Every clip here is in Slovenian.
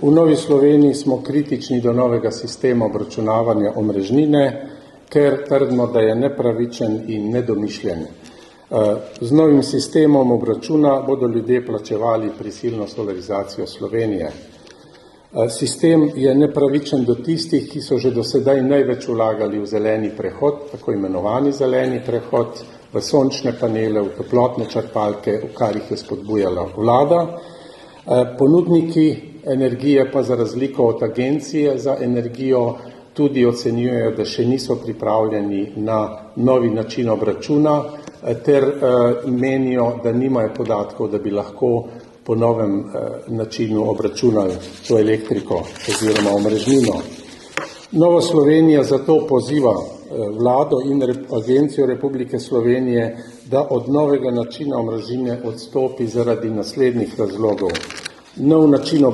V Novi Sloveniji smo kritični do novega sistema obračunavanja omrežnine, ker trdimo, da je nepravičen in nedomišljen. Z novim sistemom obračuna bodo ljudje plačevali prisilno solarizacijo Slovenije. Sistem je nepravičen do tistih, ki so že do sedaj največ vlagali v zeleni prehod, tako imenovani zeleni prehod, v sončne panele, v toplotne črpalke, v kar jih je spodbujala vlada. Ponudniki energije pa za razliko od agencije za energijo tudi ocenjujejo, da še niso pripravljeni na novi način obračuna, ter menijo, da nimajo podatkov, da bi lahko po novem načinu obračunali to elektriko oziroma omrežnino. Nova Slovenija zato poziva vlado in Agencijo Republike Slovenije, da od novega načina omrežnine odstopi zaradi naslednjih razlogov. Nov način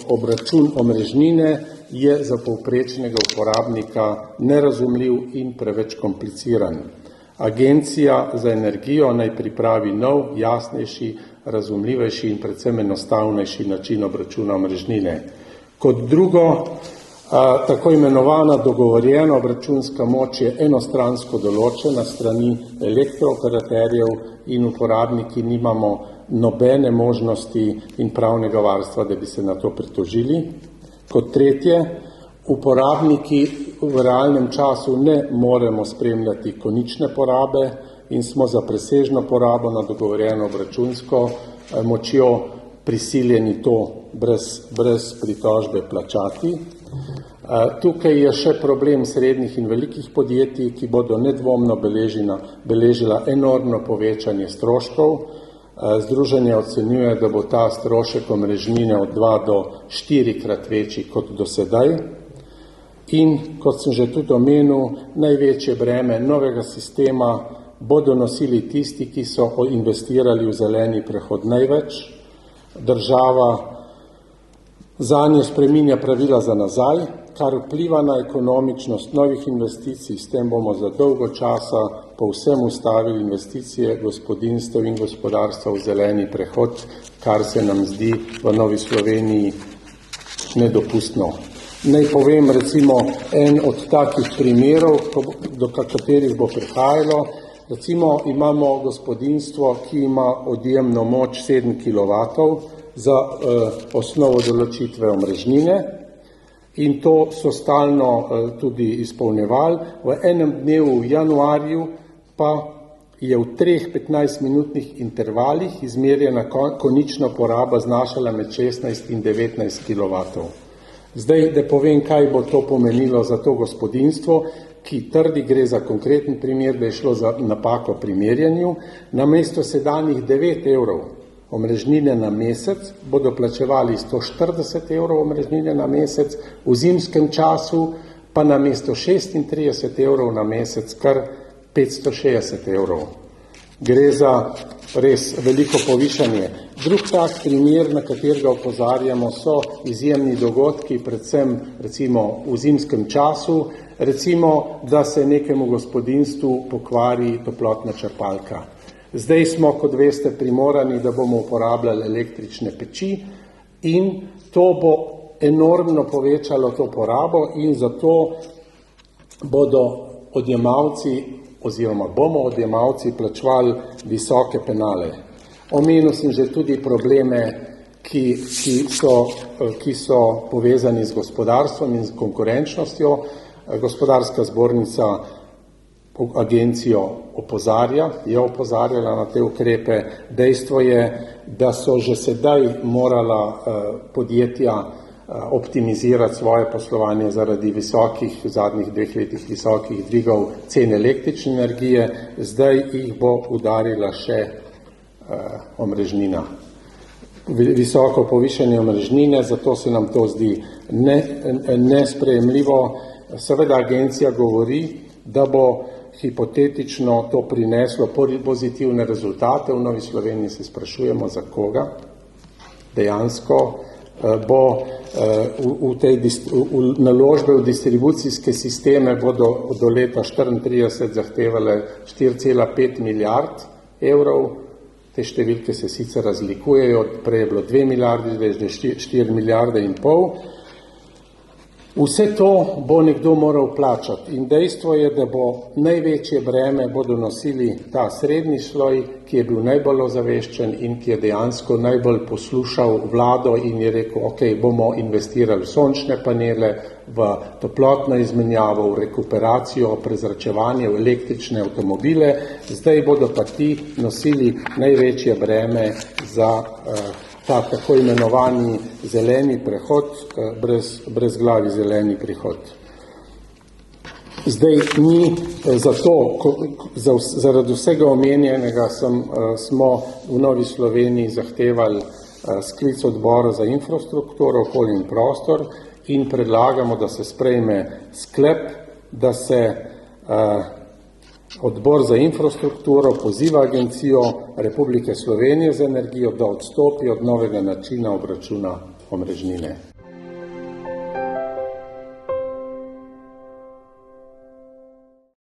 obračun omrežnine je za povprečnega uporabnika nerazumljiv in preveč kompliciran. Agencija za energijo naj pripravi nov, jasnejši, razumljivejši in predvsem enostavnejši način obračuna omrežnine. Kot drugo, tako imenovana dogovorjena obračunska moč je enostransko določena strani elektrooperaterjev in uporabniki nimamo nobene možnosti in pravnega varstva, da bi se na to pritožili. Kot tretje, uporabniki v realnem času ne moremo spremljati konične porabe in smo za presežno porabo na dogovorjeno obračunsko močjo prisiljeni to brez pritožbe plačati. Tukaj je še problem srednjih in velikih podjetij, ki bodo nedvomno beležila enormno povečanje stroškov. Združenje ocenjuje, da bo ta strošek omrežnine od 2 do 4-krat večji kot do sedaj. In, kot sem že tudi omenil, največje breme novega sistema bodo nosili tisti, ki so investirali v zeleni prehod največ. Država zanje spreminja pravila za nazaj, kar vpliva na ekonomičnost novih investicij, s tem bomo za dolgo časa povsem ustavili investicije gospodinjstev in gospodarstva v zeleni prehod, kar se nam zdi v Novi Sloveniji nedopustno. Naj povem recimo en od takih primerov, do katerih bo prihajalo. Recimo imamo gospodinjstvo, ki ima odjemno moč 7 kW za osnovo določitve omrežnine in to so stalno tudi izpolnjevali. V enem dnevu v januarju pa je v 3 15-minutnih intervalih izmerjena konična poraba znašala med 16 in 19 kW. Zdaj, da povem, kaj bo to pomenilo za to gospodinjstvo, ki trdi, gre za konkreten primer, da je šlo za napako pri merjenju. Namesto sedanjih 9 evrov omrežnine na mesec bodo plačevali 140 evrov omrežnine na mesec, v zimskem času pa namesto 36 evrov na mesec kar 560 evrov. Gre za res veliko povišanje. Drug tak primer, na katerega opozarjamo, so izjemni dogodki, predvsem recimo v zimskem času, recimo, da se nekemu gospodinjstvu pokvari toplotna črpalka. Zdaj smo, kot veste, primorani, da bomo uporabljali električne peči in to bo enormno povečalo to porabo in zato bodo odjemalci oziroma bomo odjemalci plačevali visoke penale. Omenil sem že tudi probleme, ki so povezani z gospodarstvom in z konkurenčnostjo. Gospodarska zbornica agencijo je opozarjala na te ukrepe. Dejstvo je, da so že sedaj morala podjetja optimizirati svoje poslovanje zaradi v zadnjih 2 letih visokih dvigov cen električne energije, zdaj jih bo udarila še omrežnina. Visoko povišanje omrežnine, zato se nam to zdi nesprejemljivo. Seveda agencija govori, da bo hipotetično to prineslo pozitivne rezultate. V Novi Sloveniji se sprašujemo, za koga dejansko bo naložbe v distribucijske sisteme bodo do leta 2034 zahtevale 4,5 milijard evrov, Te številke se sicer razlikujejo, prej je bilo 2 milijardi, zdaj je 4 milijarde in pol. Vse to bo nekdo moral plačati in dejstvo je, da bo največje breme bodo nosili ta srednji sloj, ki je bil najbolj ozaveščen in ki je dejansko najbolj poslušal vlado in je rekel, ok, bomo investirali v sončne panele, v toplotno izmenjavo, v rekuperacijo, prezračevanje, v električne avtomobile, zdaj bodo pa ti nosili največje breme za ta tako imenovani zeleni prehod, brezglavi zeleni prihod. Zdaj mi zaradi vsega omenjenega smo v Novi Sloveniji zahtevali sklic odbora za infrastrukturo, okolje in prostor in predlagamo, da se sprejme sklep, da se Odbor za infrastrukturo poziva Agencijo Republike Slovenije za energijo, da odstopi od novega načina obračuna omrežnine.